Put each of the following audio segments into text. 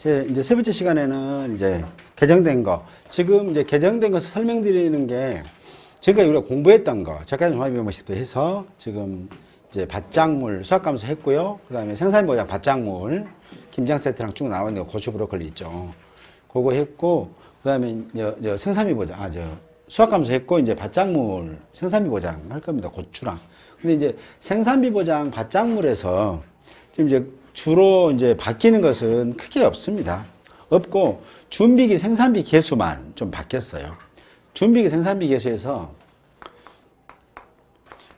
이제 세 번째 시간에는 이제 개정된 거. 지금 이제 개정된 것을 설명드리는 게 지금까지 우리가 공부했던 거, 작가님 화합 방식도 해서 지금 이제 밭작물 수학감수 했고요. 그 다음에 생산보장 밭작물, 김장 세트랑 쭉 나오는 거, 고추 브로콜리 있죠. 그거 했고, 그 다음에 생산비 보장, 수학감수 했고, 이제 밭작물 생산비 보장 할 겁니다. 고추랑. 근데 이제 생산비 보장 밭작물에서 지금 이제 주로 이제 바뀌는 것은 크게 없습니다. 없고, 준비기 생산비 개수만 좀 바뀌었어요. 준비기 생산비 개수에서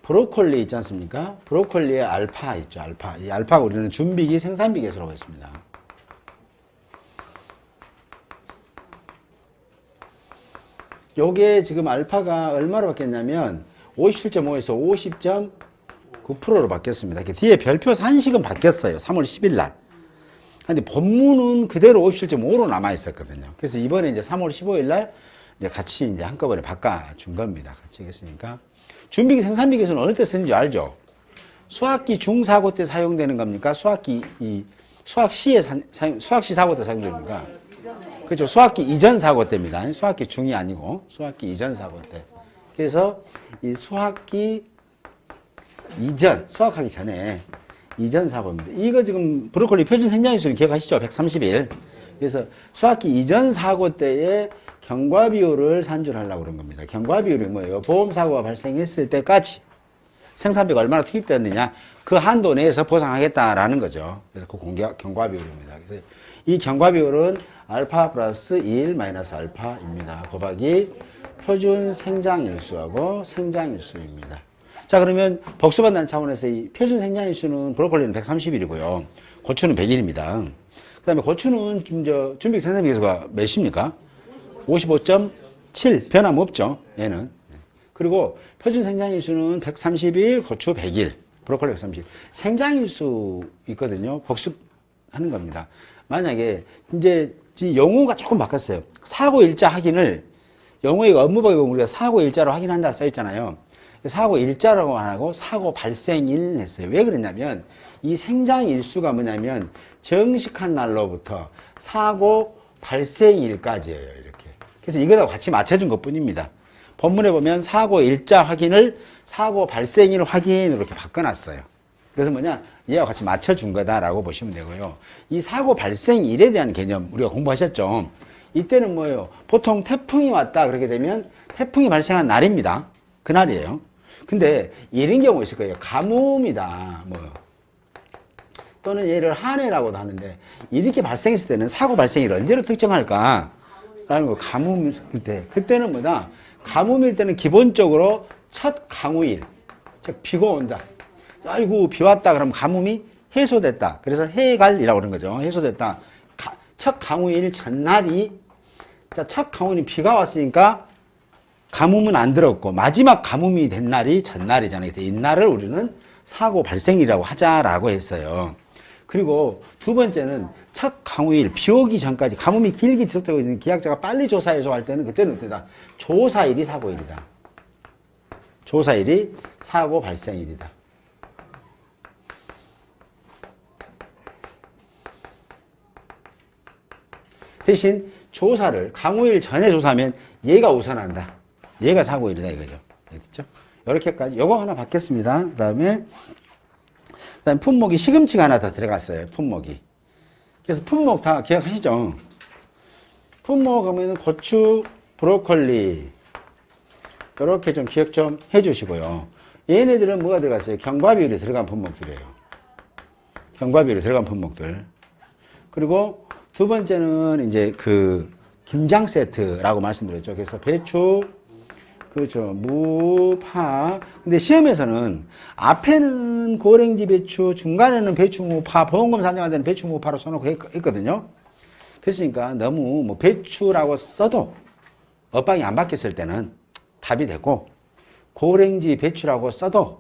브로콜리 있지 않습니까? 브로콜리의 알파 있죠, 알파. 이 알파 우리는 준비기 생산비 개수라고 했습니다. 요게 지금 알파가 얼마로 바뀌었냐면 57.5에서 50.9%로 바뀌었습니다. 뒤에 별표 산식은 바뀌었어요. 3월 10일 날. 근데 본문은 그대로 57.5로 남아 있었거든요. 그래서 이번에 이제 3월 15일 날 이제 같이 이제 한꺼번에 바꿔준 겁니다. 같이 했으니까. 준비기 생산비 개수는 어느 때 쓰는지 알죠? 수학기 중사고 때 사용되는 겁니까? 수학시 사고 때 사용됩니까? 그렇죠. 수학기 이전 사고 때입니다. 수학기 중이 아니고 수학기 이전 사고 때. 그래서 이 수학기 이전, 수학하기 전에 이전 사고입니다. 이거 지금 브로콜리 표준 생장일수는 기억하시죠? 130일. 그래서 수학기 이전 사고 때에 경과비율을 산출하려고 그런 겁니다. 경과비율이 뭐예요? 보험사고가 발생했을 때까지 생산비가 얼마나 투입되었느냐, 그 한도 내에서 보상하겠다라는 거죠. 그래서 그 경과비율입니다. 그래서 이 경과비율은 알파 플러스 1 마이너스 알파입니다. 곱하기 표준 생장일수하고 생장일수입니다. 자, 그러면 복수받는 차원에서 이 표준 생장일수는 브로콜리는 130일이고요. 고추는 100일입니다. 그 다음에 고추는 준비 생산비 개수가 몇입니까? 55.7 변함없죠. 얘는. 그리고 표준 생장일수는 130일, 고추 100일, 브로콜리 130일. 생장일수 있거든요. 복습하는 겁니다. 만약에 이제 용어가 조금 바뀌었어요. 사고일자 확인을 영어의 업무법에 보면 우리가 사고일자로 확인한다 써있잖아요. 사고일자라고 안 하고 사고 발생일 했어요. 왜 그랬냐면 이 생장일수가 뭐냐면 정식한 날로부터 사고 발생일까지예요. 이렇게. 그래서 이거하고 같이 맞춰준 것 뿐입니다. 본문에 보면 사고 일자 확인을 사고 발생일 확인으로 이렇게 바꿔놨어요. 그래서 뭐냐, 얘와 같이 맞춰준 거다라고 보시면 되고요. 이 사고 발생일에 대한 개념 우리가 공부하셨죠. 이때는 뭐예요? 보통 태풍이 왔다 그렇게 되면 태풍이 발생한 날입니다. 그날이에요. 근데 이런 경우 있을 거예요. 가뭄이다, 또는 얘를 한해라고도 하는데 이렇게 발생했을 때는 사고 발생일 언제로 특정할까? 라는 거. 가뭄일 때. 그때는 뭐다? 가뭄일 때는 기본적으로 첫 강우일, 즉 비가 온다. 아이고 비 왔다 그러면 가뭄이 해소됐다. 그래서 해갈이라고 그러는 거죠. 해소됐다. 첫 강우일 전날이, 첫 강우일 비가 왔으니까 가뭄은 안 들었고 마지막 가뭄이 된 날이 전날이잖아요. 그래서 이날을 우리는 사고 발생이라고 하자라고 했어요. 그리고 두 번째는 첫 강우일, 비 오기 전까지 가뭄이 길게 지속되고 있는 기약자가 빨리 조사해서 할 때는 그때는 어때다? 조사일이 사고일이다. 조사일이 사고 발생일이다. 대신 조사를 강우일 전에 조사하면 얘가 우선한다. 얘가 사고일이다 이거죠. 됐죠? 이렇게까지. 요거 하나 바뀌었습니다. 그 다음에 품목이 시금치가 하나 더 들어갔어요. 품목이. 그래서 품목 다 기억하시죠? 품목 하면 고추, 브로콜리 이렇게 좀 기억 좀 해주시고요. 얘네들은 뭐가 들어갔어요? 경과비율이 들어간 품목들이에요. 경과비율이 들어간 품목들. 그리고 두 번째는 이제 그 김장 세트라고 말씀드렸죠. 그래서 배추, 그렇죠. 무, 파. 근데 시험에서는 앞에는 고랭지 배추, 중간에는 배추, 무, 파, 보험금 산정할 때는 배추, 무, 파로 써놓고 했거든요. 그랬으니까 너무 배추라고 써도 엇방이 안 바뀌었을 때는 답이 되고, 고랭지 배추라고 써도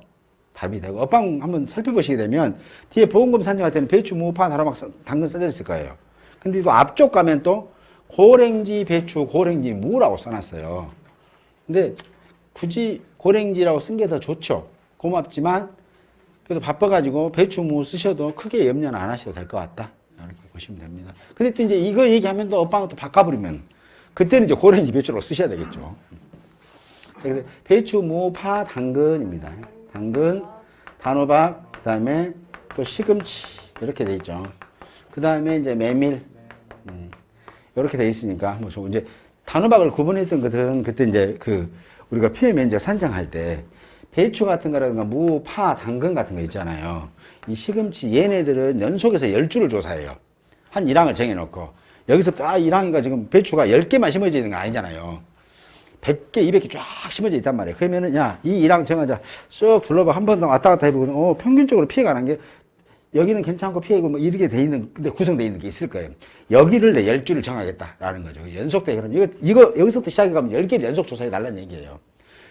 답이 되고, 엇방 한번 살펴보시게 되면 뒤에 보험금 산정할 때는 배추, 무, 파, 다로 막 당근 써져 있을 거예요. 근데 또 앞쪽 가면 또 고랭지 배추, 고랭지 무라고 써놨어요. 근데 굳이 고랭지라고 쓴 게 더 좋죠. 고맙지만 그래도 바빠가지고 배추 무 쓰셔도 크게 염려는 안 하셔도 될 것 같다. 이렇게 보시면 됩니다. 근데 또 이제 이거 얘기하면 또 엇방을 또 바꿔버리면 그때는 이제 고랭지 배추로 쓰셔야 되겠죠. 그래서 배추, 무, 파, 당근입니다. 당근, 단호박, 그 다음에 또 시금치 이렇게 돼 있죠. 그 다음에 이제 메밀 이렇게 돼 있으니까 뭐 이제 단호박을 구분했던 것들은 그때 이제 우리가 피해 면적 산정할 때 배추 같은 거라든가 무, 파, 당근 같은 거 있잖아요. 이 시금치 얘네들은 연속해서 10주를 조사해요. 한 1항을 정해놓고 여기서부터 1항이가 지금 배추가 10개만 심어져 있는 건 아니잖아요. 100개, 200개 쫙 심어져 있단 말이에요. 그러면은 이 1항 정하자. 쑥 둘러봐. 한 번 더 왔다 갔다 해보고 평균적으로 피해가 난 게 여기는 괜찮고 피해고 뭐 이렇게 돼 있는, 근데 구성되어 있는 게 있을 거예요. 여기를 내 10주를 정하겠다라는 거죠. 연속돼. 그럼 이거 여기서부터 시작해가면 10개를 연속 조사해 달라는 얘기예요.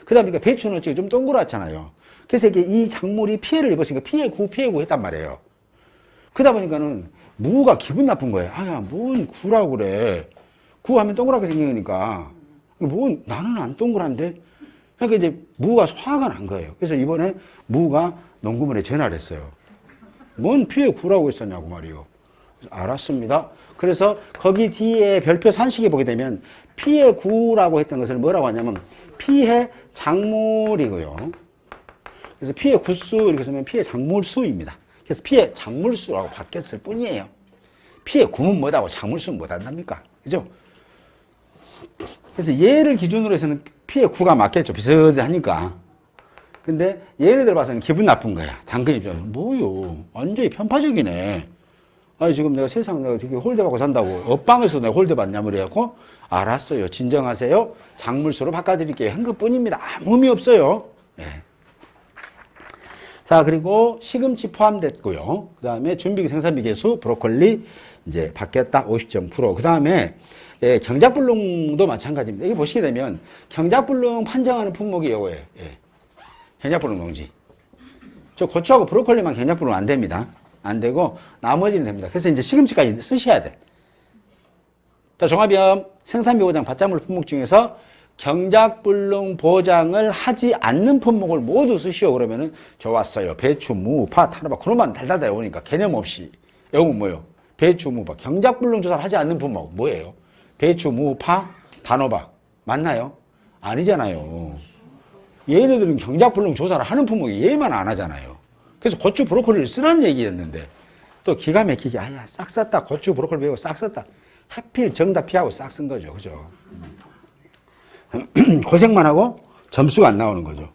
그 다음에 배추는 지금 좀 동그랗잖아요. 그래서 이게 이 작물이 피해를 입었으니까 피해구 했단 말이에요. 그러다 보니까는 무가 기분 나쁜 거예요. 뭔 구라고 그래. 구 하면 동그랗게 생긴 거니까. 나는 안 동그란데? 그러니까 이제 무가 화가 난 거예요. 그래서 이번에 무가 농구문에 전화를 했어요. 뭔 피해 구라고 했었냐고 말이요. 알았습니다. 그래서 거기 뒤에 별표 산식에 보게 되면 피해 구라고 했던 것을 뭐라고 하냐면 피해 작물이고요. 그래서 피해 구수 이렇게 쓰면 피해 작물수입니다. 그래서 피해 작물수라고 바뀌었을 뿐이에요. 피해 구는 뭐다고 작물수는 뭐 한답니까? 그죠? 그래서 얘를 기준으로 해서는 피해 구가 맞겠죠. 비슷하니까. 근데 얘네들 봐서는 기분 나쁜 거야. 당근 입장에서. 뭐요? 완전히 편파적이네. 지금 내가 세상 내가 되게 홀대받고 산다고. 엇방에서 내가 홀대받냐, 그래갖고. 알았어요. 진정하세요. 작물수로 바꿔드릴게요. 한 것 뿐입니다. 아무 의미 없어요. 네. 자, 그리고 시금치 포함됐고요. 그 다음에 준비기 생산비 개수, 브로콜리, 이제 받겠다. 50.9%. 그 다음에 경작불능도 마찬가지입니다. 여기 보시게 되면 경작불능 판정하는 품목이 이거예요. 경작불능 농지. 저 고추하고 브로콜리만 경작불능 안 됩니다. 안 되고 나머지는 됩니다. 그래서 이제 시금치까지 쓰셔야 돼. 자, 종합염 생산비 보장 받작물 품목 중에서 경작불능 보장을 하지 않는 품목을 모두 쓰시오. 그러면은 좋았어요. 배추, 무, 파, 단호박 그런만 달달달 오니까 개념 없이. 여기는 뭐예요? 배추, 무, 파. 경작불능 조사를 하지 않는 품목 뭐예요? 배추, 무, 파, 단호박 맞나요? 아니잖아요. 얘네들은 경작불능 조사를 하는 품목이 얘만 안 하잖아요. 그래서 고추, 브로콜리를 쓰라는 얘기였는데 또 기가 막히게 싹 썼다. 고추, 브로콜리 배우고 싹 썼다. 하필 정답 피하고 싹 쓴 거죠. 그죠? 고생만 하고 점수가 안 나오는 거죠.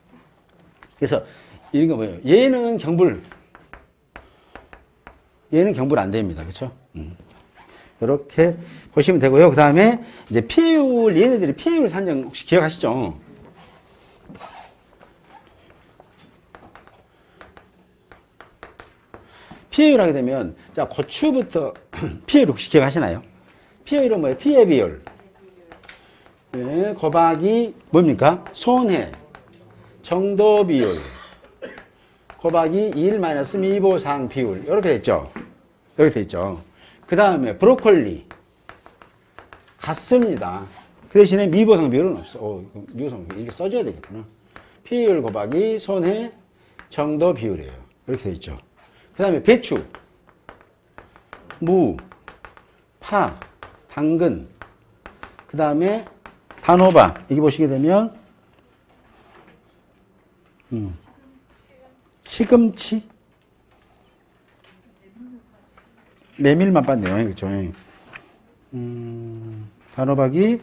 그래서 이런 거 뭐예요? 얘는 경불 안 됩니다. 그렇죠? 이렇게 보시면 되고요. 그 다음에 이제 피해율, 얘네들이 피해율 산정 혹시 기억하시죠? 피해율 하게 되면 자 고추부터 피해율 혹시 기억하시나요? 피해율은 뭐예요? 피해 비율. 네, 곱하기 뭡니까? 손해, 정도 비율, 곱하기 1 미보상 비율 이렇게 됐죠. 이렇게 됐죠. 그 다음에 브로콜리 같습니다. 그 대신에 미보상 비율은 없어. 미보상 비율 이렇게 써줘야 되겠구나. 피해율 곱하기 손해, 정도 비율이에요. 이렇게 돼 있죠. 그 다음에 배추, 무, 파, 당근, 그 다음에 단호박. 여기 보시게 되면 시금치, 메밀만 빤네요. 그렇죠? 단호박이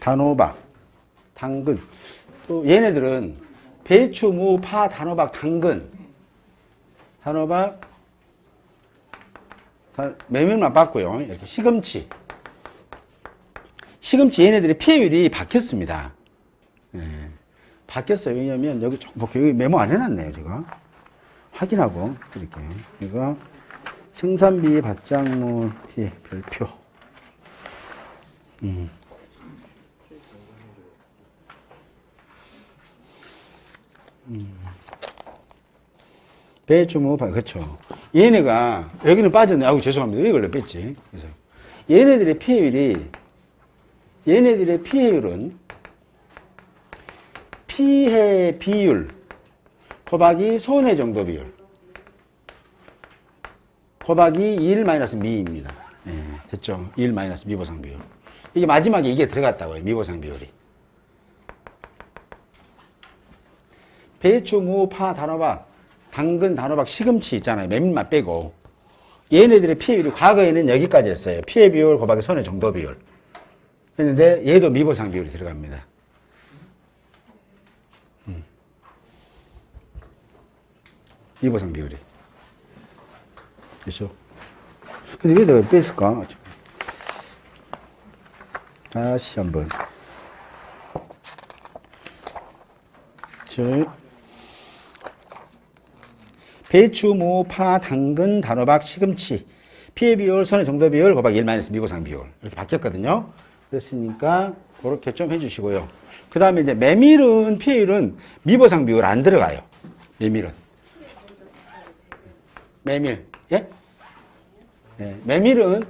단호박, 당근. 또 얘네들은 배추, 무, 파, 단호박, 당근. 단호박, 메밀만 빻고요. 이렇게 시금치. 시금치 얘네들의 피해율이 바뀌었습니다. 네. 바뀌었어요. 왜냐면 여기 조금 볼게요. 여기 메모 안 해놨네요. 제가. 확인하고 드릴게요. 이거 생산비 받작물 별표. 배추, 무, 파, 그렇죠. 얘네가, 여기는 빠졌네. 아우, 죄송합니다. 왜 이걸 뺐지? 그래서 얘네들의 피해율은 피해 비율 곱하기 손해 정도 비율. 곱하기 1 마이너스 미입니다. 예, 됐죠? 1 마이너스 미보상 비율. 이게 마지막에 이게 들어갔다고요. 미보상 비율이. 배추, 무, 파, 단호박, 당근, 단호박, 시금치 있잖아요. 메밀만 빼고. 얘네들의 피해율이 과거에는 여기까지 했어요. 피해 비율 곱하기 손해 정도 비율. 했는데 얘도 미보상 비율이 들어갑니다. 미보상 비율이. 그렇죠? 근데 왜 내가 뺐을까? 다시 한번. 배추, 무, 파, 당근, 단호박, 시금치. 피해 비율, 손해 정도 비율, 곱하기 1 마이너스 미보상 비율. 이렇게 바뀌었거든요. 그랬으니까, 그렇게 좀 해주시고요. 그 다음에 이제 메밀은, 피해율은 미보상 비율 안 들어가요. 메밀은. 메밀. 예? 네. 메밀은,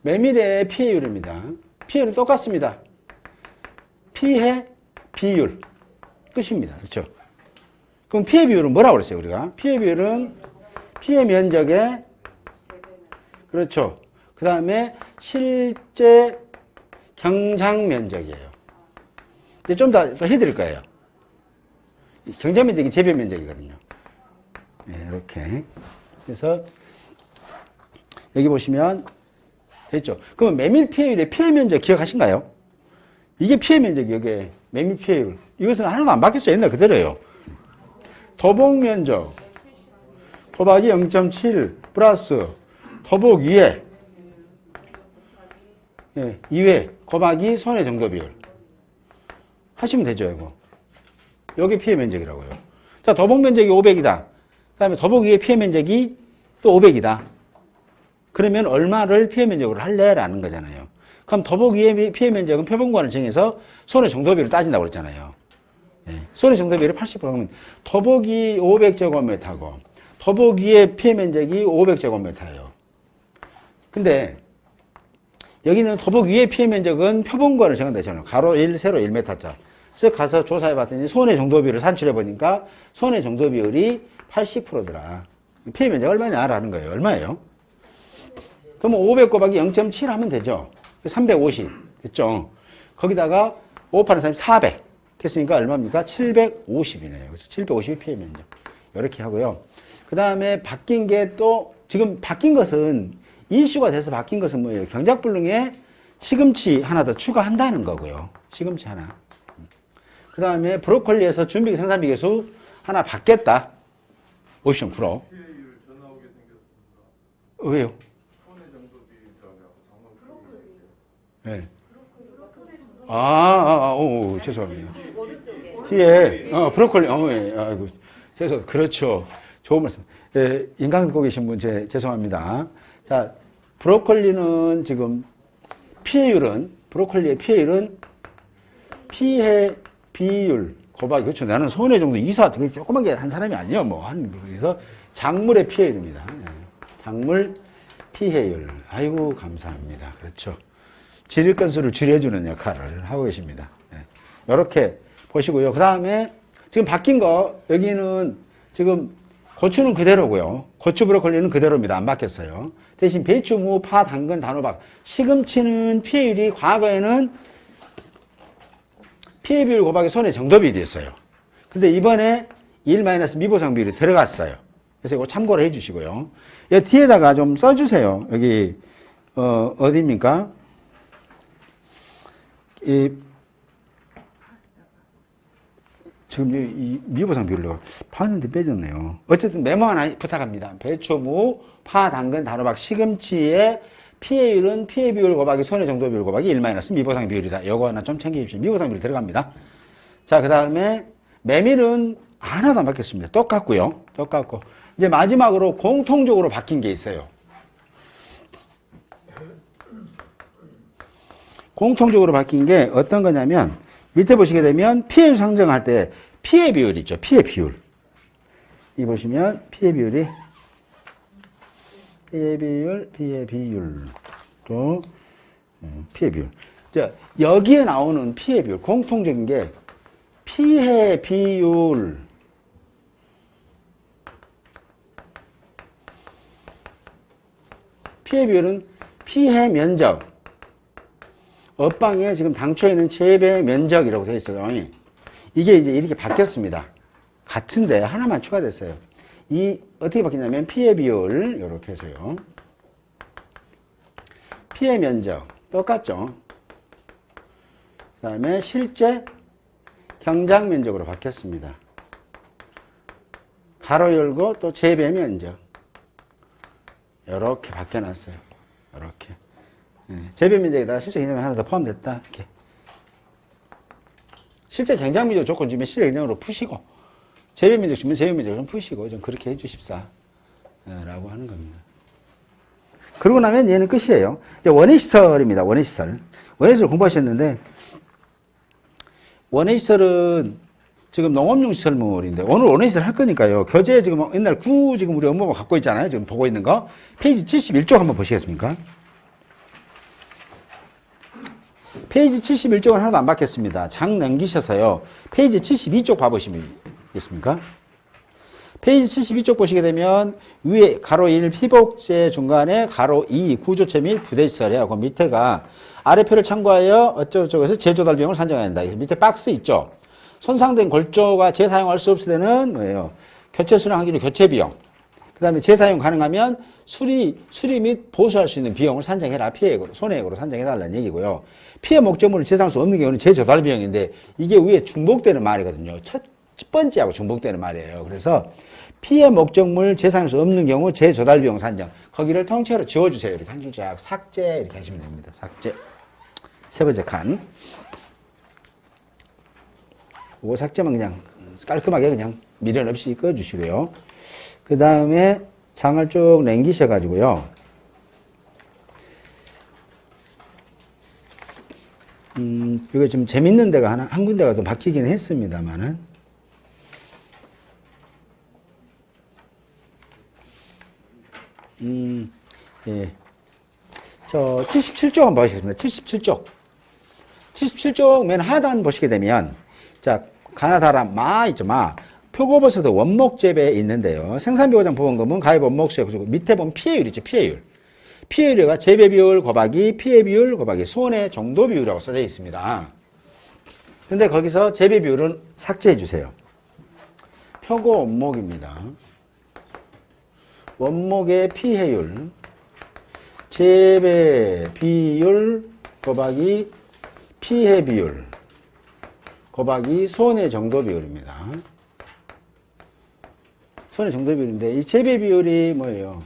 메밀의 피해율입니다. 피해율은 똑같습니다. 피해, 비율. 끝입니다. 그렇죠? 그럼 피해 비율은 뭐라고 그랬어요, 우리가? 피해 비율은 피해 면적의, 그렇죠. 그 다음에 실제 경작 면적이에요. 이제 좀 더 해드릴 거예요. 경작 면적이 재배 면적이거든요. 네, 이렇게. 그래서 여기 보시면 됐죠. 그럼 메밀 피해율의 피해 면적 기억하신가요? 이게 피해 면적이 이게 메밀 피해율. 이것은 하나도 안 바뀌었어요. 옛날 그대로예요. 더복 면적 곱하기 0.7 플러스 더복 2회 2회 곱하기 손해 정도 비율 하시면 되죠. 이거. 여기 피해 면적이라고요. 자, 더복 면적이 500이다. 그 다음에 더복 2회 피해 면적이 또 500이다. 그러면 얼마를 피해 면적으로 할래? 라는 거잖아요. 그럼 더복 2회 피해 면적은 표본관을 정해서 손해 정도 비율을 따진다고 그랬잖아요. 손해 정도 비율이 80% 그러면 더보기 500제곱미터고 더보기의 피해 면적이 500제곱미터예요. 근데 여기는 더보기의 피해 면적은 표본관을 정한다 했잖아요. 가로 1, 세로 1m짜. 그래서 가서 조사해 봤더니 손해 정도 비율을 산출해 보니까 손해 정도 비율이 80%더라. 피해 면적 얼마냐라는 거예요. 얼마예요? 그러면 500 곱하기 0.7 하면 되죠. 350 됐죠. 거기다가 5파는 사람이 400 했으니까 얼마입니까? 750이네요. 그렇죠? 750이 피해 면적. 이렇게 하고요. 그 다음에 바뀐 게 또, 지금 바뀐 것은, 이슈가 돼서 바뀐 것은 뭐예요? 경작불능에 시금치 하나 더 추가한다는 거고요. 시금치 하나. 그 다음에 브로콜리에서 준비 생산비 개수 하나 받겠다. 50.9%. 피해율 전화오게 생겼습니다. 왜요? 손해 정도 비율이라고 네. 오, 죄송합니다. 뒤에, 브로콜리, 예, 아이고, 그렇죠. 좋은 말씀. 예, 인강 듣고 계신 분, 죄송합니다. 자, 브로콜리는 지금 피해율은, 브로콜리의 피해율은 피해 비율, 곱하기, 그렇죠. 나는 손해 정도 이사 되게 조그맣게 한 사람이 아니에요. 뭐, 그래서 작물의 피해율입니다. 예, 작물 피해율. 아이고, 감사합니다. 그렇죠. 지릴 건수를 줄여주는 역할을 하고 계십니다. 네. 이렇게 보시고요. 그 다음에 지금 바뀐 거, 여기는 지금 고추는 그대로고요. 고추 브로콜리는 그대로입니다. 안 바뀌었어요. 대신 배추, 무, 파, 당근, 단호박, 시금치는 피해율이 과거에는 피해 비율 곱하기 손해 정도 비율이 됐어요. 근데 이번에 1 마이너스 미보상 비율이 들어갔어요. 그래서 이거 참고를 해 주시고요. 이 뒤에다가 좀 써주세요. 여기, 어디입니까? 지금 이 미보상 비율로 봤는데 빼졌네요. 어쨌든 메모 하나 부탁합니다. 배추, 무, 파, 당근, 단호박, 시금치의 피해율은 피해 비율 곱하기 손해 정도 비율 곱하기 1 마이너스 미보상 비율이다. 요거 하나 좀 챙겨주십시오. 미보상 비율 들어갑니다. 자, 그 다음에 메밀은 하나도 안 바뀌었습니다. 똑같고요. 똑같고. 이제 마지막으로 공통적으로 바뀐 게 있어요. 공통적으로 바뀐 게 어떤 거냐면 밑에 보시게 되면 피해율 상정할 때 피해 비율 있죠. 피해 비율. 이 보시면 피해 비율이 피해 비율 또 피해 비율. 자, 여기에 나오는 피해 비율 공통적인 게 피해 비율 피해 비율은 피해 면적. 업방에 지금 당초에 있는 재배 면적이라고 되어 있어요. 이게 이제 이렇게 바뀌었습니다. 같은데 하나만 추가됐어요. 이 어떻게 바뀌냐면 피해 비율 이렇게 해서요. 피해 면적 똑같죠. 그 다음에 실제 경작 면적으로 바뀌었습니다. 가로 열고 또 재배 면적 이렇게 바뀌어놨어요. 이렇게 재배 면적에다가 실제 경작 면적 하나 더 포함됐다. 이렇게 실제 경작 면적 조건 주면 실제 경작으로 푸시고 재배 면적 주면 재배 면적 좀 푸시고 좀 그렇게 해주십사 라고 하는 겁니다. 그러고 나면 얘는 끝이에요. 이제 원해시설입니다. 원해시설. 원해시설 공부하셨는데 원해시설은 지금 농업용 시설물인데 오늘 원해시설 할 거니까요. 교재 지금 옛날 지금 우리 업무부 갖고 있잖아요. 지금 보고 있는 거. 페이지 71쪽 한번 보시겠습니까? 페이지 71쪽은 하나도 안 바뀌었습니다. 장 넘기셔서요. 페이지 72쪽 봐보시겠습니까? 페이지 72쪽 보시게 되면 위에 가로 1 피복제 중간에 가로 2 구조체 및 부대시설이야. 그 밑에가 아래표를 참고하여 어쩌고저쩌고해서 제조달 비용을 산정해야 한다. 밑에 박스 있죠. 손상된 골조가 재사용할 수 없을 때는 뭐예요? 교체 수량하기로 교체 비용. 그 다음에 재사용 가능하면 수리 및 보수할 수 있는 비용을 산정해라. 피해액으로, 손해액으로 산정해달라는 얘기고요. 피해 목적물을 재사용할 수 없는 경우는 재조달 비용인데 이게 위에 중복되는 말이거든요. 첫 번째하고 중복되는 말이에요. 그래서 피해 목적물 재사용할 수 없는 경우 재조달 비용 산정. 거기를 통째로 지워주세요. 이렇게 한 줄짝 삭제 이렇게 하시면 됩니다. 삭제. 세 번째 칸. 오 삭제만 그냥 깔끔하게 그냥 미련 없이 꺼주시고요. 그 다음에 장을 쭉 남기셔가지고요. 이거 좀 재밌는 데가 한 군데가 좀 바뀌긴 했습니다만은. 예. 저 77쪽 한번 보시겠습니다. 77쪽. 77쪽 맨 하단 보시게 되면, 자, 가나다라 마 있죠, 마. 표고버섯의 원목 재배에 있는데요. 생산비고장 보험금은 가입 원목수에 그리고 밑에 보면 피해율 있죠, 피해율. 피해율이 재배 비율 곱하기 피해 비율 곱하기 손해 정도 비율이라고 써져 있습니다. 근데 거기서 재배 비율은 삭제해 주세요. 표고 원목입니다. 원목의 피해율, 재배 비율 곱하기 피해 비율 곱하기 손해 정도 비율입니다. 손해 정도 비율인데 이 재배 비율이 뭐예요?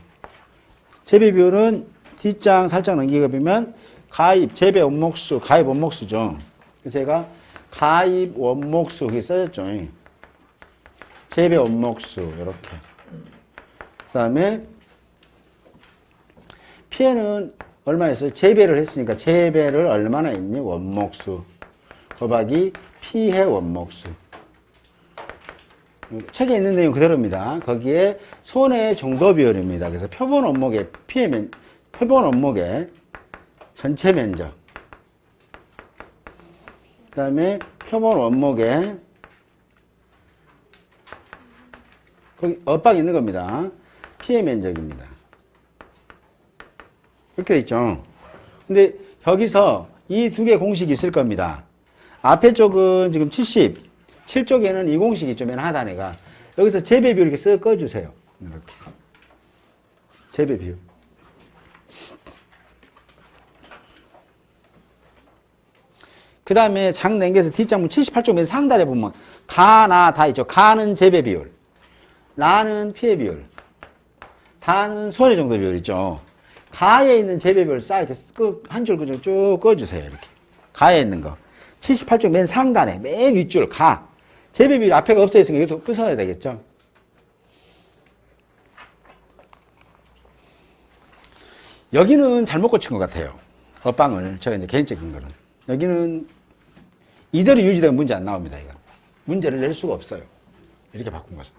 재배 비율은 뒷장 살짝 넘기게 보면 가입 재배 원목수, 가입 원목수죠. 그래서 제가 가입 원목수 그게 써졌죠. 재배 원목수 이렇게. 그다음에 피해는 얼마 있어요? 재배를 했으니까 재배를 얼마나 있니? 원목수 곱하기 피해 원목수. 책에 있는 내용 그대로입니다. 거기에 손해 정도 비율입니다. 그래서 표본 원목의 표본 원목의 전체 면적. 그 다음에 표본 원목의 거기 엇박 있는 겁니다. 피해 면적입니다. 이렇게 돼 있죠. 근데 여기서 이 두 개 공식이 있을 겁니다. 앞에 쪽은 지금 77쪽에는 이 공식이 있죠. 맨 하단에가. 여기서 재배 비율 이렇게 쓱 꺼주세요. 이렇게. 재배 비율. 그 다음에 장 남겨서 뒷장문 78쪽 맨 상단에 보면 가, 나, 다 있죠. 가는 재배 비율. 나는 피해 비율. 다는 손해 정도 비율 있죠. 가에 있는 재배 비율 싹 이렇게 한 줄 그냥 쭉 꺼주세요. 이렇게. 가에 있는 거. 78쪽 맨 상단에, 맨 윗줄, 가. 재배 비율 앞에가 없어 있으니까 이것도 부숴야 되겠죠. 여기는 잘못 고친 것 같아요. 엇방을. 제가 이제 개인적인 거는. 여기는 이대로 유지되면 문제 안 나옵니다, 이거. 문제를 낼 수가 없어요. 이렇게 바꾼 것은.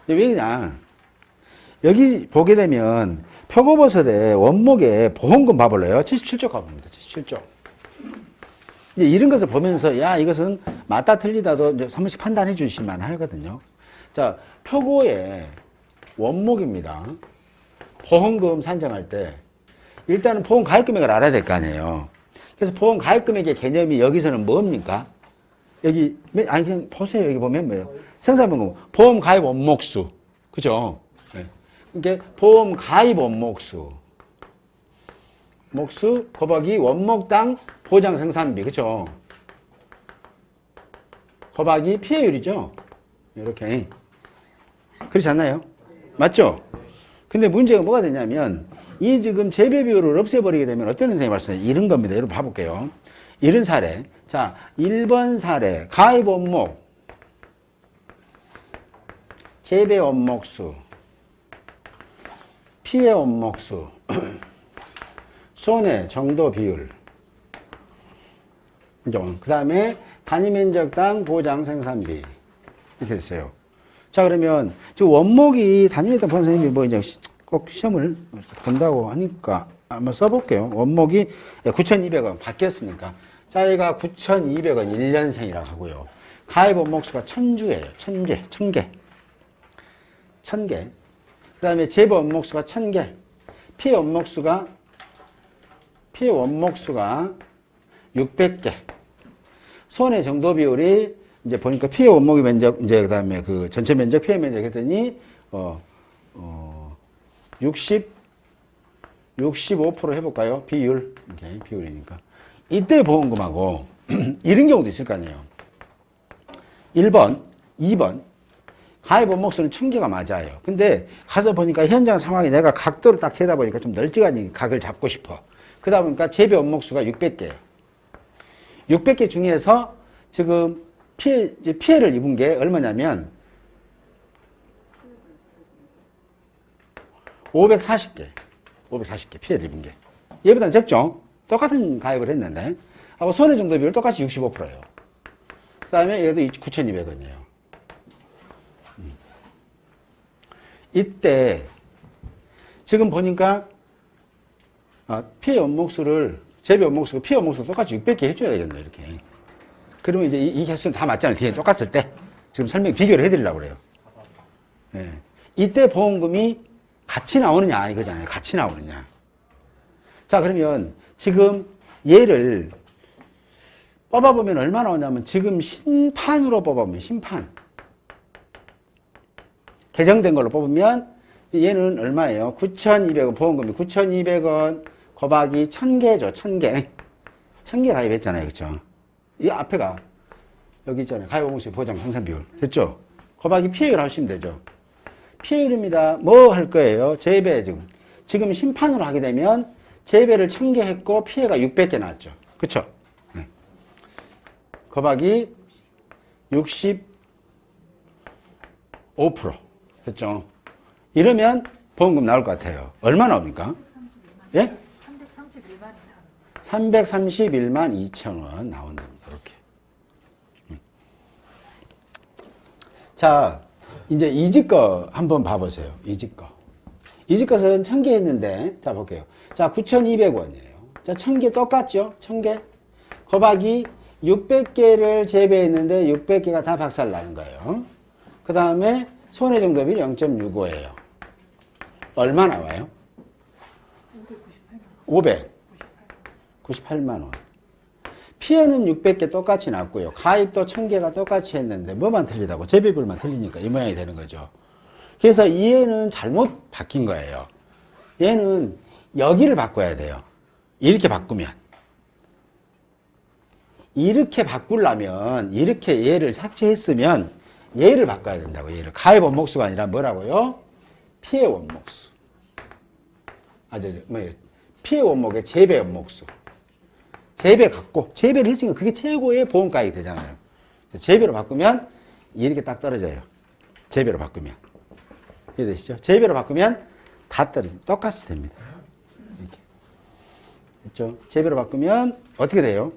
왜 그냥, 여기 보게 되면 표고버섯의 원목에 보험금 봐볼래요? 77쪽 가봅니다. 77쪽. 이제 이런 것을 보면서, 야, 이것은 맞다 틀리다도 이제 한 번씩 판단해 주시면 하거든요. 자, 표고의 원목입니다. 보험금 산정할 때 일단은 보험 가입 금액을 알아야 될 거 아니에요. 그래서 보험 가입 금액의 개념이 여기서는 뭡니까? 여기 아니 그냥 보세요. 여기 보면 뭐예요? 생산보험 보험 가입 원목수. 그죠? 네. 그러니까 보험 가입 원목수. 목수 곱하기 원목당 보장 생산비. 그죠? 곱하기 피해율이죠. 이렇게. 그렇지 않나요? 맞죠? 근데 문제가 뭐가 되냐면 이 지금 재배 비율을 없애버리게 되면 어떤 선생님이 말씀하세요? 이런 겁니다. 여러분 봐볼게요. 이런 사례. 자, 1번 사례. 가입 원목. 재배 원목수. 피해 원목수. 손해 정도 비율. 그 다음에 단위 면적당 보장 생산비. 이렇게 됐어요. 자, 그러면 저 원목이 단위 면적 보장 생산비 뭐 이제 꼭 시험을 본다고 하니까 한번 써볼게요. 원목이 9,200원 바뀌었으니까. 자, 얘가 9,200원 1년생이라고 하고요. 가입 원목수가 1000주예요. 1000개. 그 다음에 재배 원목수가 1000개. 피해 원목수가 600개. 손해 정도 비율이 이제 보니까 피해 원목의 면적, 이제 그 다음에 그 전체 면적, 피해 면적 했더니, 65% 해볼까요? 비율. 이렇게 비율이니까. 이때 보험금하고 이런 경우도 있을 거 아니에요. 1번, 2번. 가입 원목수는 1000개가 맞아요. 근데 가서 보니까 현장 상황이 내가 각도를 딱 재다 보니까 좀 널찍한 각을 잡고 싶어. 그러다 보니까 재배 원목수가 600개예요. 600개 중에서 지금 피해를 입은 게 얼마냐면 540개 피해를 입은 게. 얘보다는 적죠? 똑같은 가입을 했는데. 하고 손해 정도 비율 똑같이 65%예요. 그 다음에 얘도 9,200원이에요. 이때 지금 보니까 피해 원목수를 재배 원목수고 피해 원목수 똑같이 600개 해줘야 되겠네 이렇게. 그러면 이제 이 개수는 다 맞잖아요. 뒤에 똑같을 때 지금 설명 비교를 해드리려고 그래요. 네. 이때 보험금이 같이 나오느냐 이거잖아요. 같이 나오느냐. 자, 그러면 지금 얘를 뽑아보면 얼마 나오냐면 지금 신판으로 뽑아보면 신판 개정된 걸로 뽑으면 얘는 얼마예요? 9,200원 보험금이 9,200원 곱하기 1000개죠. 1000개. 1000개 가입했잖아요. 그렇죠? 이 앞에가 여기 있잖아요. 가입 원목수 보장 생산 비율. 됐죠? 곱하기 피해율 하시면 되죠. 피해율입니다. 뭐 할 거예요? 재배 지금 심판으로 하게 되면 재배를 1000개 했고 피해가 600개 나왔죠. 그렇죠? 네. 곱하기 65%. 됐죠? 이러면 보험금 나올 것 같아요. 얼마 나옵니까? 예? 331만 2천원 나온답니다. 이렇게. 자, 이제 이 집 거 한번 봐보세요. 이 집 거. 이 집 것은 1000개 했는데, 자, 볼게요. 자, 9,200원이에요. 자, 1000개 똑같죠? 1000개. 곱하기 600개를 재배했는데 600개가 다 박살 나는 거예요. 그 다음에 손해 정도비 0.65예요. 얼마 나와요? 598만 원. 피해는 600개 똑같이 났고요. 가입도 1000개가 똑같이 했는데 뭐만 틀리다고? 재배비율만 틀리니까 이 모양이 되는 거죠. 그래서 얘는 잘못 바뀐 거예요. 얘는 여기를 바꿔야 돼요. 이렇게 바꾸면. 이렇게 바꾸려면 이렇게 얘를 삭제했으면 얘를 바꿔야 된다고. 얘를 가입 원목수가 아니라 뭐라고요? 피해 원목수. 피해 원목의 재배 원목수. 재배 갖고 재배를 했으니까 그게 최고의 보험가액이 되잖아요. 재배로 바꾸면 이렇게 딱 떨어져요. 재배로 바꾸면. 이해되시죠? 재배로 바꾸면 다 똑같이 됩니다. 이렇게. 됐죠? 재배로 바꾸면 어떻게 돼요?